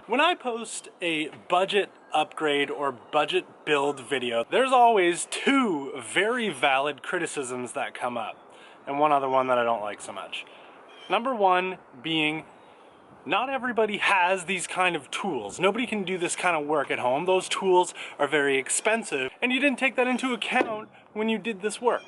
When I post a budget upgrade or budget build video, there's always two very valid criticisms that come up, and one other one that I don't like so much. Number one being, not everybody has these kind of tools. Nobody can do this kind of work at home. Those tools are very expensive, and you didn't take that into account when you did this work.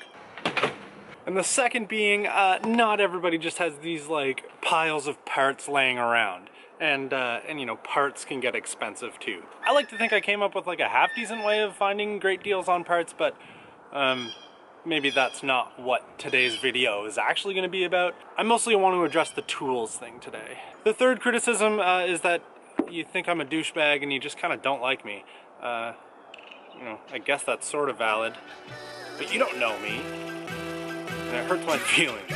And the second being, not everybody just has these like piles of parts laying around. And you know, parts can get expensive too. I like to think I came up with like a half-decent way of finding great deals on parts, but maybe that's not what today's video is actually going to be about. I mostly want to address the tools thing today. The third criticism is that you think I'm a douchebag and you just kind of don't like me. You know, I guess that's sort of valid, but you don't know me, and it hurts my feelings.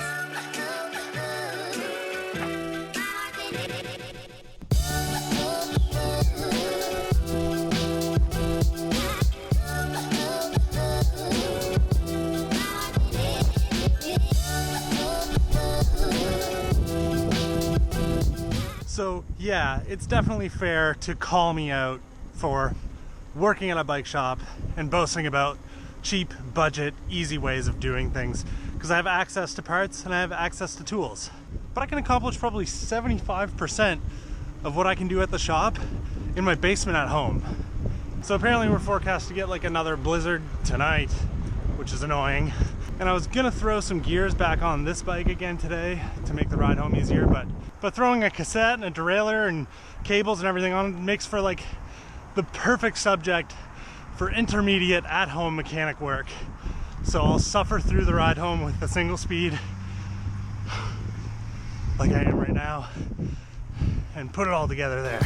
So yeah, it's definitely fair to call me out for working at a bike shop and boasting about cheap, budget, easy ways of doing things, because I have access to parts and I have access to tools. But I can accomplish probably 75% of what I can do at the shop in my basement at home. So apparently we're forecast to get like another blizzard tonight, which is annoying. And I was gonna throw some gears back on this bike again today to make the ride home easier, but throwing a cassette and a derailleur and cables and everything on it makes for like the perfect subject for intermediate at-home mechanic work. So I'll suffer through the ride home with a single speed, like I am right now, and put it all together there.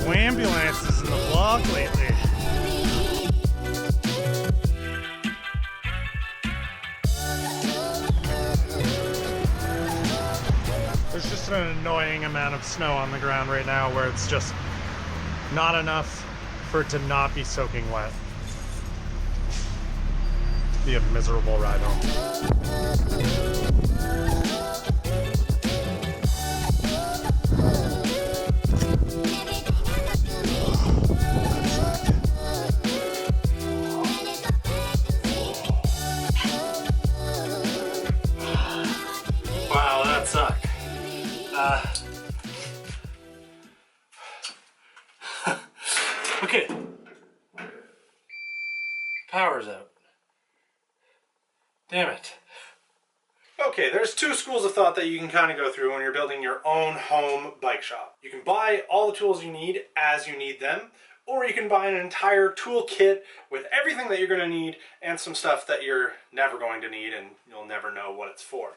Ambulances in the vlog lately. There's just an annoying amount of snow on the ground right now where it's just not enough for it to not be soaking wet. Be a miserable ride home. Okay. Power's out. Damn it. Okay, there's two schools of thought that you can kind of go through when you're building your own home bike shop. You can buy all the tools you need as you need them, or you can buy an entire tool kit with everything that you're going to need and some stuff that you're never going to need and you'll never know what it's for.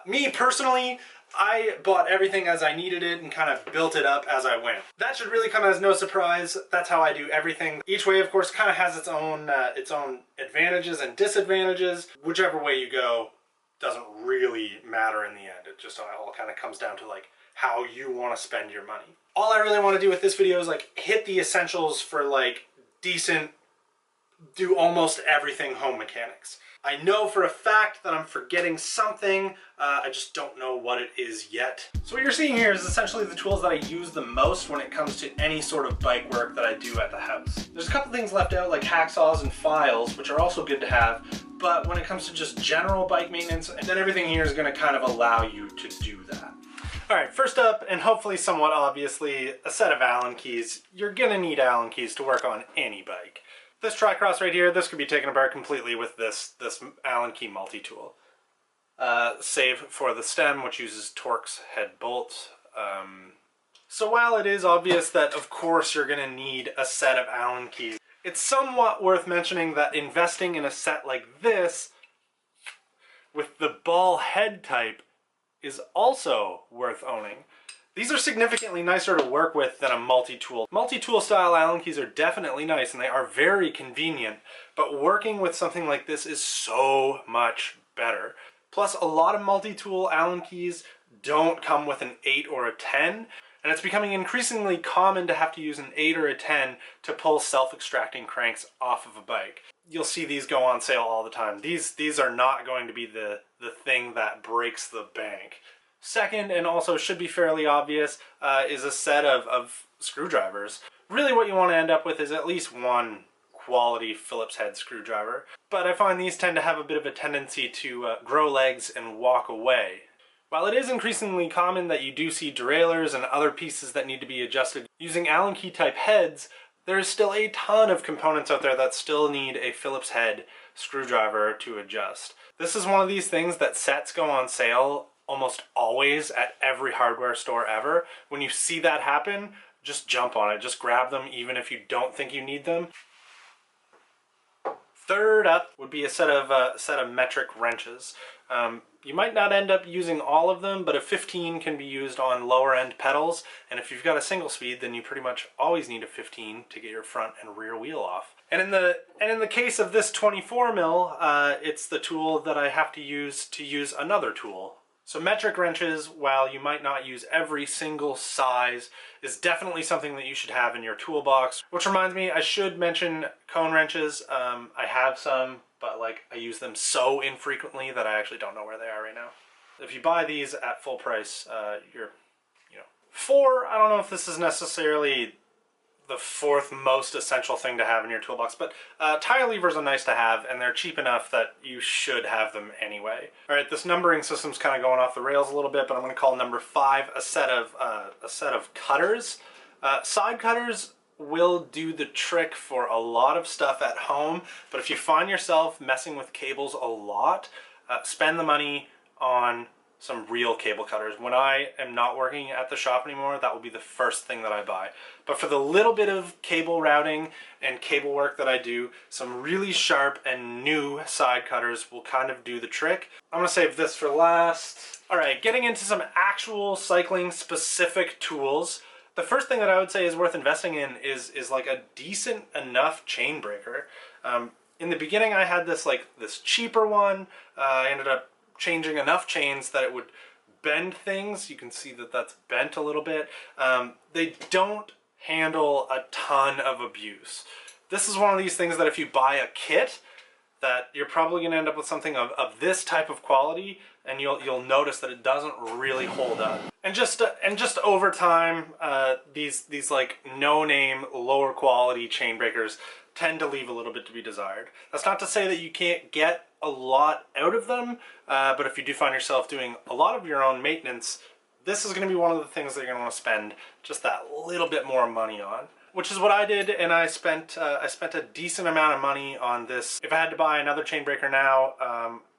Me personally, I bought everything as I needed it and kind of built it up as I went. That should really come as no surprise. That's how I do everything. Each way, of course, kind of has its own advantages and disadvantages. Whichever way you go doesn't really matter in the end. It just all kind of comes down to like how you want to spend your money. All I really want to do with this video is like hit the essentials for like decent, do almost everything home mechanics. I know for a fact that I'm forgetting something, I just don't know what it is yet. So what you're seeing here is essentially the tools that I use the most when it comes to any sort of bike work that I do at the house. There's a couple things left out like hacksaws and files, which are also good to have, but when it comes to just general bike maintenance, then everything here is going to kind of allow you to do that. Alright, first up, and hopefully somewhat obviously, a set of Allen keys. You're going to need Allen keys to work on any bike. This tri-cross right here, this could be taken apart completely with this Allen key multi-tool. Save for the stem, which uses Torx head bolts. So while it is obvious that of course you're going to need a set of Allen keys, it's somewhat worth mentioning that investing in a set like this with the ball head type is also worth owning. These are significantly nicer to work with than a multi-tool. Multi-tool style Allen keys are definitely nice and they are very convenient, but working with something like this is so much better. Plus, a lot of multi-tool Allen keys don't come with an 8 or a 10, And it's becoming increasingly common to have to use an 8 or a 10 to pull self-extracting cranks off of a bike. You'll see these go on sale all the time. These are not going to be the thing that breaks the bank. Second, and also should be fairly obvious, is a set of screwdrivers. Really what you want to end up with is at least one quality Phillips head screwdriver. But I find these tend to have a bit of a tendency to grow legs and walk away. While it is increasingly common that you do see derailleurs and other pieces that need to be adjusted using Allen key type heads, there is still a ton of components out there that still need a Phillips head screwdriver to adjust. This is one of these things that sets go on sale almost always at every hardware store ever. When you see that happen, just jump on it. Just grab them even if you don't think you need them. Third up would be a set of metric wrenches. You might not end up using all of them, but a 15 can be used on lower end pedals, and if you've got a single speed, then you pretty much always need a 15 to get your front and rear wheel off. And in the case of this 24 mil, it's the tool that I have to use another tool. So metric wrenches, while you might not use every single size, is definitely something that you should have in your toolbox. Which reminds me, I should mention cone wrenches. I have some, but I use them so infrequently that I actually don't know where they are right now. If you buy these at full price, you're, Four, I don't know if this is necessarily the fourth most essential thing to have in your toolbox, but tire levers are nice to have, and they're cheap enough that you should have them anyway. All right, this numbering system's kind of going off the rails a little bit, but I'm going to call number 5 a set of cutters. Side cutters will do the trick for a lot of stuff at home, but if you find yourself messing with cables a lot, spend the money on some real cable cutters. When I am not working at the shop anymore, that will be the first thing that I buy. But for the little bit of cable routing and cable work that I do, some really sharp and new side cutters will kind of do the trick. I'm gonna save this for last. All right, getting into some actual cycling specific tools. The first thing that I would say is worth investing in is like a decent enough chain breaker. In the beginning I had this cheaper one. I ended up changing enough chains that it would bend things. You can see that that's bent a little bit. They don't handle a ton of abuse. This is one of these things that if you buy a kit, that you're probably going to end up with something of this type of quality, and you'll notice that it doesn't really hold up. And just over time, these no-name, lower quality chain breakers tend to leave a little bit to be desired. That's not to say that you can't get a lot out of them, but if you do find yourself doing a lot of your own maintenance, this is going to be one of the things that you're going to want to spend just that little bit more money on. Which is what I did, and I spent a decent amount of money on this. If I had to buy another chain breaker now,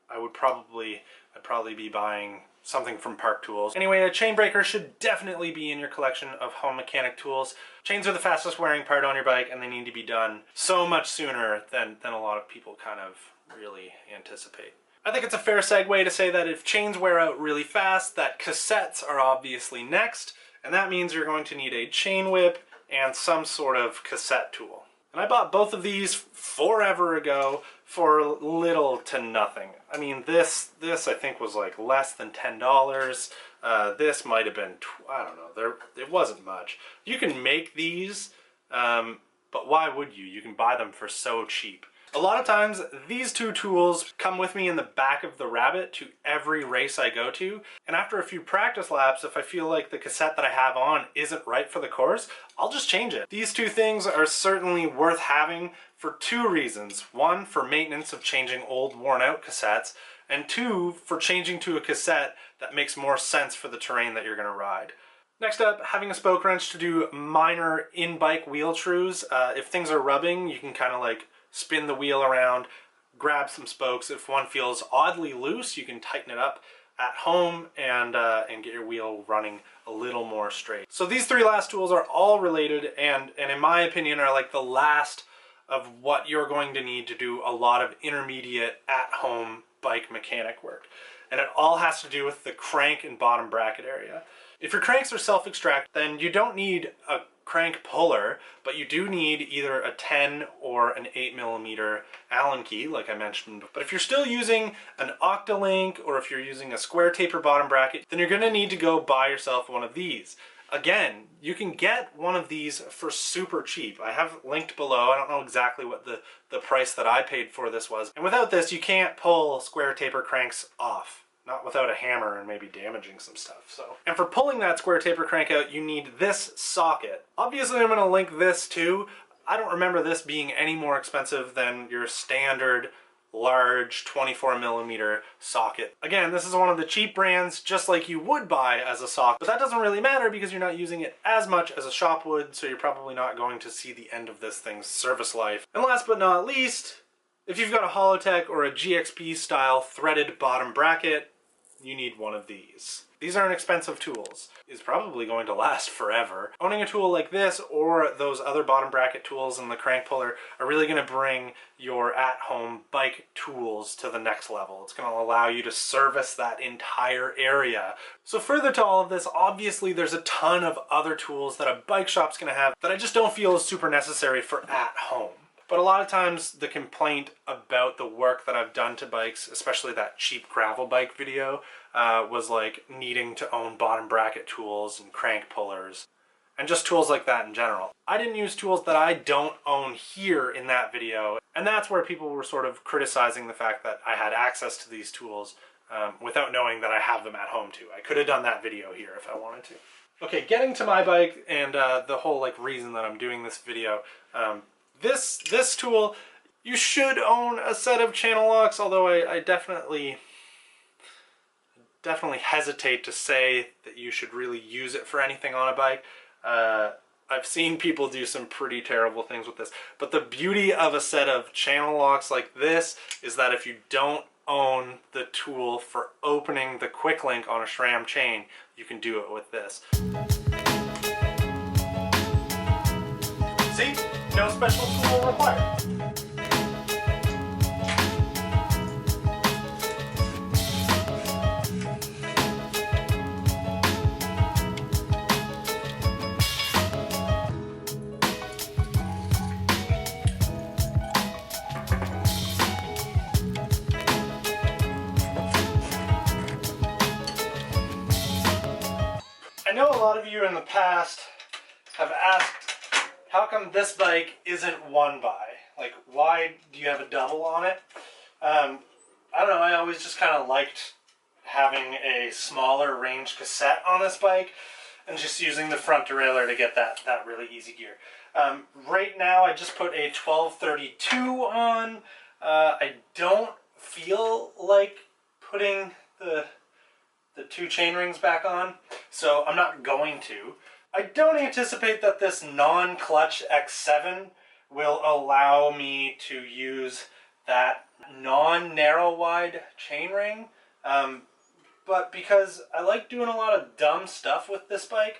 I'd probably be buying something from Park Tools. Anyway, a chain breaker should definitely be in your collection of home mechanic tools. Chains are the fastest wearing part on your bike, and they need to be done so much sooner than a lot of people kind of really anticipate. I think it's a fair segue to say that if chains wear out really fast, that cassettes are obviously next, and that means you're going to need a chain whip and some sort of cassette tool. And I bought both of these forever ago for little to nothing. I mean, this I think was less than $10. This might have been, I don't know, it wasn't much. You can make these, but why would you? You can buy them for so cheap. A lot of times, these two tools come with me in the back of the Rabbit to every race I go to, and after a few practice laps, if I feel like the cassette that I have on isn't right for the course, I'll just change it. These two things are certainly worth having for two reasons. One, for maintenance of changing old, worn-out cassettes, and two, for changing to a cassette that makes more sense for the terrain that you're going to ride. Next up, having a spoke wrench to do minor in-bike wheel trues. If things are rubbing, you can kind of spin the wheel around, grab some spokes. If one feels oddly loose, you can tighten it up at home and get your wheel running a little more straight. So these three last tools are all related and in my opinion are the last of what you're going to need to do a lot of intermediate at-home bike mechanic work. And it all has to do with the crank and bottom bracket area. If your cranks are self-extract, then you don't need a crank puller, but you do need either a 10 or an 8mm Allen key, like I mentioned. But if you're still using an Octalink or if you're using a square taper bottom bracket, then you're going to need to go buy yourself one of these. Again, you can get one of these for super cheap. I have linked below. I don't know exactly what the price that I paid for this was. And without this, you can't pull square taper cranks off. Not without a hammer and maybe damaging some stuff. So, and for pulling that square taper crank out, you need this socket. Obviously, I'm going to link this too. I don't remember this being any more expensive than your standard large 24mm socket. Again, this is one of the cheap brands, just like you would buy as a socket, but that doesn't really matter because you're not using it as much as a shop would, so you're probably not going to see the end of this thing's service life. And last but not least, if you've got a Holotech or a GXP style threaded bottom bracket, you need one of these. These aren't expensive tools. It's probably going to last forever. Owning a tool like this or those other bottom bracket tools and the crank puller are really going to bring your at-home bike tools to the next level. It's going to allow you to service that entire area. So further to all of this, obviously there's a ton of other tools that a bike shop's going to have that I just don't feel is super necessary for at home. But a lot of times the complaint about the work that I've done to bikes, especially that cheap gravel bike video, was like needing to own bottom bracket tools and crank pullers and just tools like that in general. I didn't use tools that I don't own here in that video, and that's where people were sort of criticizing the fact that I had access to these tools without knowing that I have them at home too. I could have done that video here if I wanted to. Okay, getting to my bike and the whole like reason that I'm doing this video. This tool, you should own a set of channel locks, although I definitely hesitate to say that you should really use it for anything on a bike. I've seen people do some pretty terrible things with this, but the beauty of a set of channel locks like this is that if you don't own the tool for opening the quick link on a SRAM chain, you can do it with this. See? No special tool required. I know a lot of you in the past have asked, how come this bike isn't one by? Like, why do you have a double on it? I don't know, I always just kind of liked having a smaller range cassette on this bike and just using the front derailleur to get that really easy gear. Right now I just put a 1232 on. I don't feel like putting the two chain rings back on, so I'm not going to. I don't anticipate that this non-clutch X7 will allow me to use that non-narrow wide chainring, but because I like doing a lot of dumb stuff with this bike,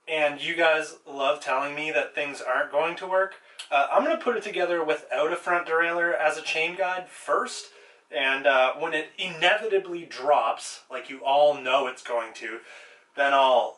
and you guys love telling me that things aren't going to work, I'm going to put it together without a front derailleur as a chain guide first, and when it inevitably drops, like you all know it's going to, then I'll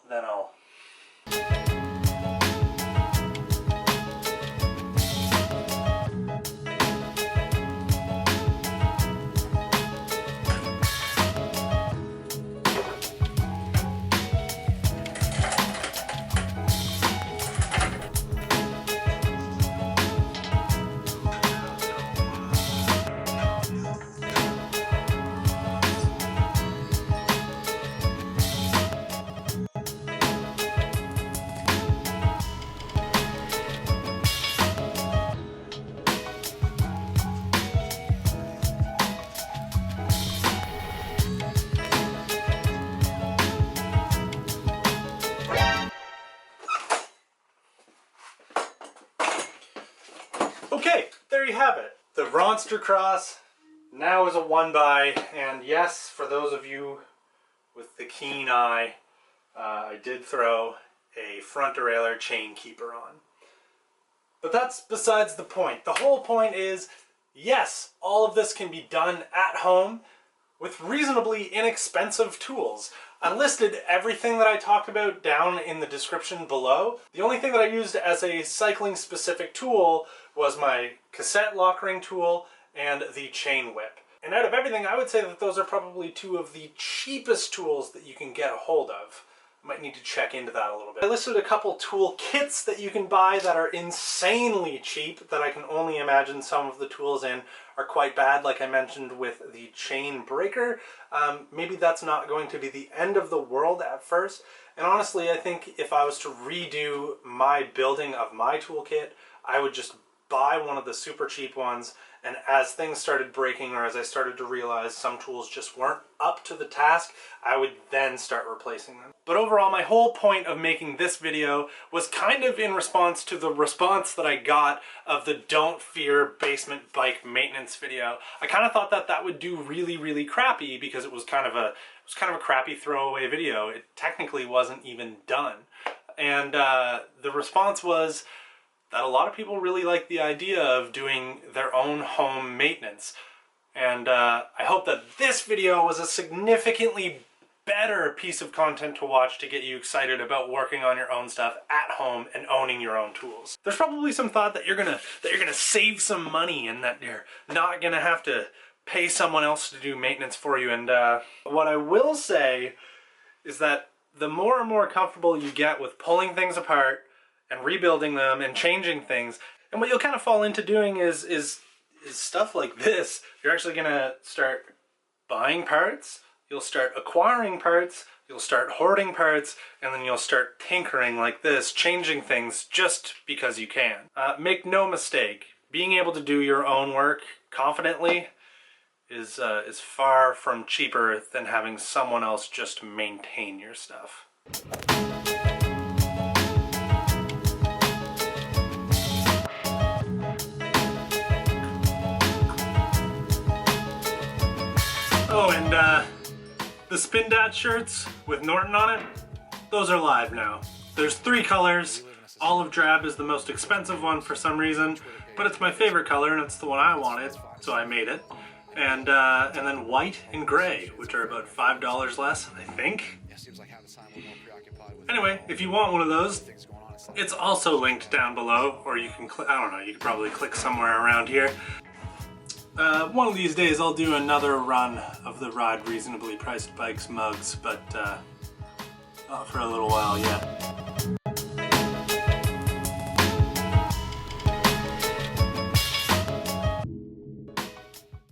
Okay, there you have it. The Ronster Cross now is a 1x, and yes, for those of you with the keen eye, I did throw a front derailleur chain keeper on. But that's besides the point. The whole point is, yes, all of this can be done at home with reasonably inexpensive tools. I listed everything that I talked about down in the description below. The only thing that I used as a cycling specific tool was my cassette lock ring tool and the chain whip. And out of everything, I would say that those are probably two of the cheapest tools that you can get a hold of. might need to check into that a little bit. I listed a couple tool kits that you can buy that are insanely cheap, that I can only imagine some of the tools in are quite bad, like I mentioned with the chain breaker. Maybe that's not going to be the end of the world at first. And honestly, I think if I was to redo my building of my toolkit, I would just buy one of the super cheap ones, and as things started breaking, or as I started to realize some tools just weren't up to the task, I would then start replacing them. But overall, my whole point of making this video was kind of in response to the response that I got of the Don't Fear Basement Bike Maintenance video. I kind of thought that that would do really, really crappy because it was kind of a crappy throwaway video. It technically wasn't even done. And the response was that a lot of people really like the idea of doing their own home maintenance. And I hope that this video was a significantly better piece of content to watch to get you excited about working on your own stuff at home and owning your own tools. There's probably some thought that you're gonna save some money and that you're not gonna have to pay someone else to do maintenance for you. And what I will say is that the more and more comfortable you get with pulling things apart and rebuilding them and changing things, and what you'll kind of fall into doing is stuff like this. You're actually gonna start buying parts, you'll start acquiring parts, you'll start hoarding parts, and then you'll start tinkering like this, changing things just because you can. Make no mistake, being able to do your own work confidently is far from cheaper than having someone else just maintain your stuff. Oh, and the Spindatt shirts with Norton on it, those are live now. There's 3 colors. Olive drab is the most expensive one for some reason, but it's my favorite color and it's the one I wanted, so I made it. And then white and gray, which are about $5 less, I think. Anyway, if you want one of those, it's also linked down below, or you can click, I don't know, you can probably click somewhere around here. One of these days I'll do another run of the Ride Reasonably Priced Bikes mugs, but not for a little while yet.